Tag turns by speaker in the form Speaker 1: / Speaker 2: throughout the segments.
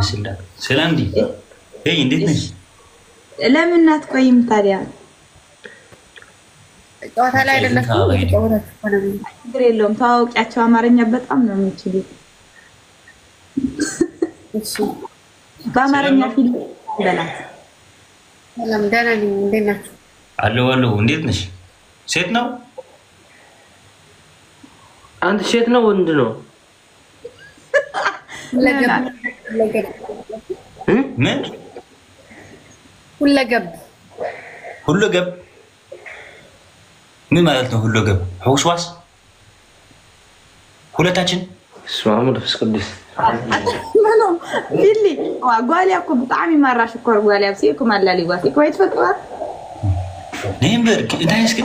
Speaker 1: مسلا سلام دي هي انديتنش
Speaker 2: ለምን አትቆይም ታዲያ
Speaker 3: ጨዋታ ላይ አይደለም
Speaker 2: ችግር የለውም ታውቂያቸው አማርኛ በጣም ነው የሚችሉት
Speaker 3: እሺ
Speaker 2: በአማርኛ ፊልም በላት
Speaker 3: ሰላም ደህና ነኝ እንዴት ናችሁ
Speaker 1: አሎ እንዴት ነሽ ሴት ነው
Speaker 4: አንተ ሴት ነው ወንድ ነው
Speaker 1: ምን ሁለገብ ምን ማለት ነው ሁለገብ ሆስዋስ ሁለታችን
Speaker 4: ስማሙ ደስ ቅዱስ
Speaker 2: ማኖ ቢሊ ጓሊያኩ በጣም ይማራሽ እኮ ጓሊያ ሲኩ ማላሊ ዋሲ ኮይት ፈጥዋ
Speaker 1: ነምበርክ እንዳይስክ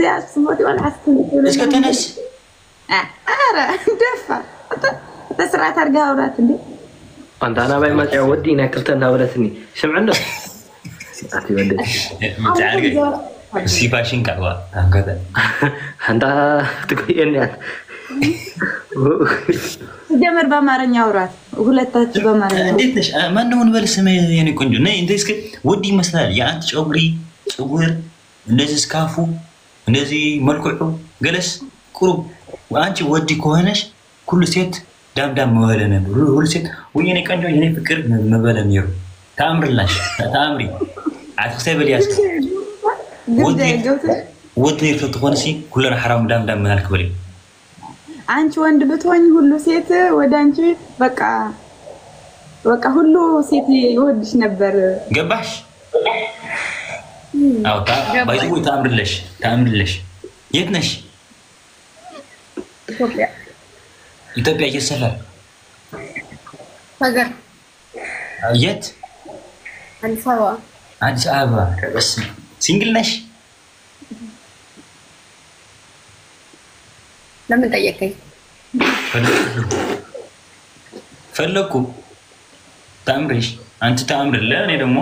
Speaker 1: ዚያስ
Speaker 2: ስሞት ወላ አስተን
Speaker 1: እስከ ተነስ
Speaker 2: አረ ደፋ ተስራት አርጋ አውራት እንዴ
Speaker 4: አንተ አና ባይ ማጫ ወዲና ክልተና ወለትኒ ስምዕና አቲ ወደ
Speaker 1: متعرق سيباشين كوا هكذا
Speaker 4: አንተ ትቆየኛ
Speaker 2: ጀመር በአማርኛ አውራት ሁለታችሁ በአማርኛ
Speaker 1: እንዴት ነሽ ማን ነው እንበል ስሜ የኔ ቆንጆ ነይ እንዴ እስኪ ወዲ ይመስላል ያንተ ጨጉሪ ጽጉር እንደዚህ ስካፉ እንደዚህ መልኩዑ ገለስ ቁሩብ አንቺ ወዲ ከሆነሽ ኩሉ ሴት ዳምዳም መበለነ ሁሉ ሴት ወየኔ ቆንጆ የኔ ፍቅር መበለነ ይሩ ታምርላሽ ታምሪ አትክሰይ በሊያስ ወዲ ተትሆንሲ ኩለና حرام ዳምዳም ማልክ በሊ
Speaker 2: አንቺ ወንድ ብትሆኝ ሁሉ ሴት ወደ አንቺ በቃ ሁሉ ሴት ይወድሽ ነበር
Speaker 1: ገባሽ አው ባይዘው ታምርለሽ የት ነሽ ኢትዮጵያ እየሰፈር
Speaker 3: ሀገር
Speaker 1: የት
Speaker 3: አዲስ
Speaker 1: አበባ በስ ሲንግል ነሽ
Speaker 3: ለምን ጠየቀኝ
Speaker 1: ፈለኩ ታምሪሽ አንተ ታምርለ እኔ ደግሞ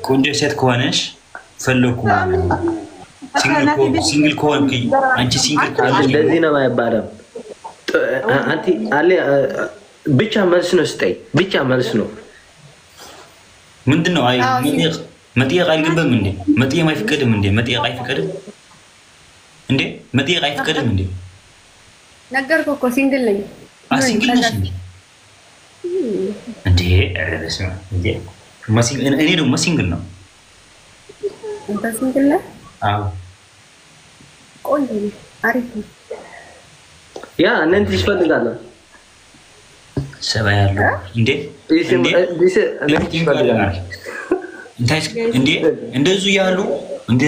Speaker 1: ቆንጆ ሴት ከሆነሽ ፈለኩ ሲንግል ከሆንክ አንቺ ሲንግል ካለሽ
Speaker 4: እንደዚህ ነው አይባልም አንተ አለ ብቻ መልስ ነው ስጠይ ብቻ መልስ ነው
Speaker 1: ምንድነው አይ መጥየቅ አይገበም እንዴ መጥየቅ አይፈቀድም እንዴ መጥየቅ አይፈቀድም እንዴ መጥየቅ አይፈቀድም እንዴ
Speaker 3: ነገርኩ እኮ ሲንግል ነኝ
Speaker 1: ሲንግል ነሽ እንዴ አረሰማ እንዴ እኔ ደግሞ ሲንግል ነው
Speaker 3: አንተ ሲንግል ነህ
Speaker 1: አዎ
Speaker 3: ቆንጆ አሪፍ
Speaker 4: ያ እናንተ ትፈልጋለህ
Speaker 1: ሰባ ያለው እንዴ እንደዙ ያሉ እንደ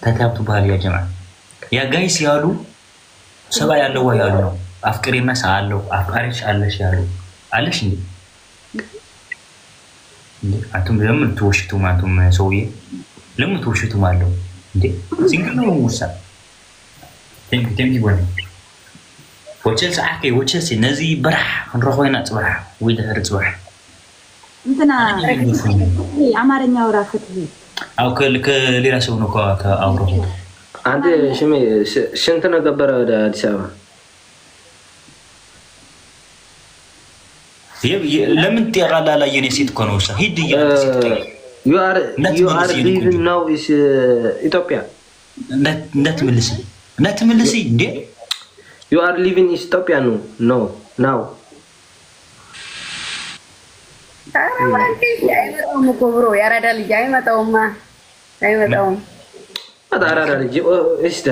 Speaker 1: ተታብቱ ባህል ያ ጀማዓ ያ ጋይስ ያሉ ሰባ ያለው ያሉ ነው አፍቅሬና ሳለው አፍቃሪሽ አለሽ ያሉ አለሽ እንዴ አቱም ለምን ተወሽቱ ማቱም ሰውዬ ለምን ተወሽቱ ማለው እንዴ ሲንግል ነው ሙሳ ተንኪ ወኔ ወቸል ሰዓከ ወቸል ነዚ በረህ እንረኾይና ጽበራ ወይ ደህር ጽበራ
Speaker 2: እንትና አማርኛ ወራፈት
Speaker 1: አው ከሌላ ሰው ነው ከአውሮ
Speaker 4: አንተ ሽሜ ሽንት ነው ገበረ ወደ አዲስ አበባ
Speaker 1: ለምን ትያቃላ ላይ የኔ ሴት እኮ ነው ሂድ
Speaker 4: you are living now is Ethiopia
Speaker 1: እንዳትመልሲ እንዴ
Speaker 4: you are living in Ethiopia no now
Speaker 3: አይመጣውም እኮ ብሮ ያራዳ ልጅ አይመጣውም
Speaker 4: አዳራራ ልጅ እስዳ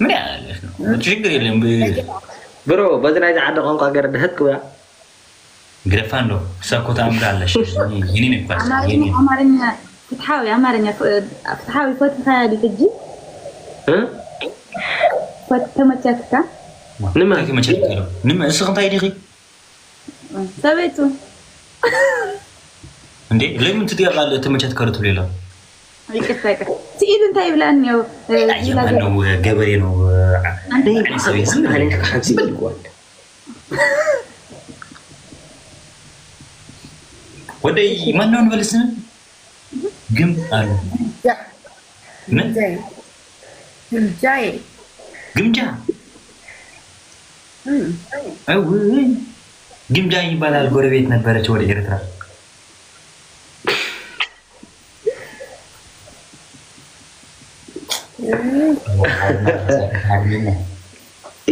Speaker 1: ምን ያለሽ ነው ችግር የለም
Speaker 4: ብሮ በዝና ይዓደ ቋንቋ ገር ደህክ ያ
Speaker 1: ግረፋን ነው ሰኮታ አምራለሽ ይሄኔ ነው ፋስ
Speaker 2: አማርኛ ፍትሃዊ አማርኛ ፍትሃዊ ፈትሃ ልጅ ፈተመቻትካ
Speaker 1: ንማ ከመቸከለ ንማ እስክንታ ይዲኺ
Speaker 2: ሰበይቱ
Speaker 1: እንዴ ለምን ትዲያቃለ ተመቸከለ ሌላ
Speaker 2: ይቅርታ ሲኢሉ እንታይ ብላን ነው
Speaker 1: ነው ገበሬ ነው አንዴ ሰበይ ዝም ብለህ ከሐንሲ ይልቋል ወደይ ማንነውን በልስን ግን አለ ምን
Speaker 3: جاي
Speaker 1: ግምጃ ግምጃ ይባላል። ጎረቤት ነበረች ወደ ኤርትራ።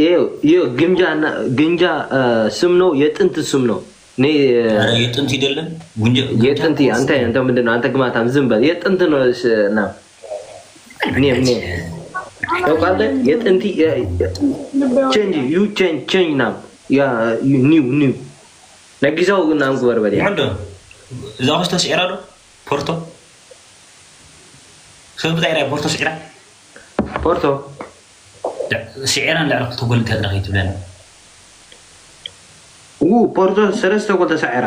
Speaker 4: ይኸው ግምጃ ስም ነው፣ የጥንት ስም ነው።
Speaker 1: የጥንት አይደለም
Speaker 4: የጥንት አንተ ምንድን ነው አንተ ግማታም ዝም በል። የጥንት ነው ና እኔ ታውቃለህ? የጥንት ቼንጅ ና ያ ኒው ነጊዛው ግን አንጉ በርበሬ
Speaker 1: እዛ ውስጥ ተስዒራሉ ፖርቶ ሰብ ጣይራ ፖርቶ ስዒራ እንዳልኩ ተጎል ከድረኺ ትብለና
Speaker 4: ፖርቶ ሰለስተ ቆልተ ሰዒራ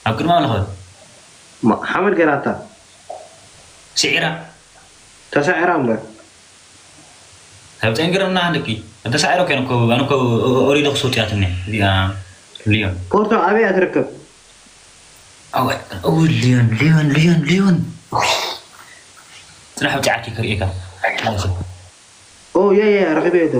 Speaker 1: ኣብ ቅድማ ለኸ
Speaker 4: ሓመድ ገራታ
Speaker 1: ስዒራ
Speaker 4: ተሰዒራ እምበር
Speaker 1: ኣብ ፀንግረምና ንቂ እንተ ሰዒሮ ኣነኮ ኦሪዶ ክሰውጥያትኒ እዚኣ ሊዮን
Speaker 4: ፖርቶ ኣበይ ትርከብ?
Speaker 1: ሊዮን ጥራሕ ብጫዓኪ ክርኢካ
Speaker 4: ያ ረኺበ የቶ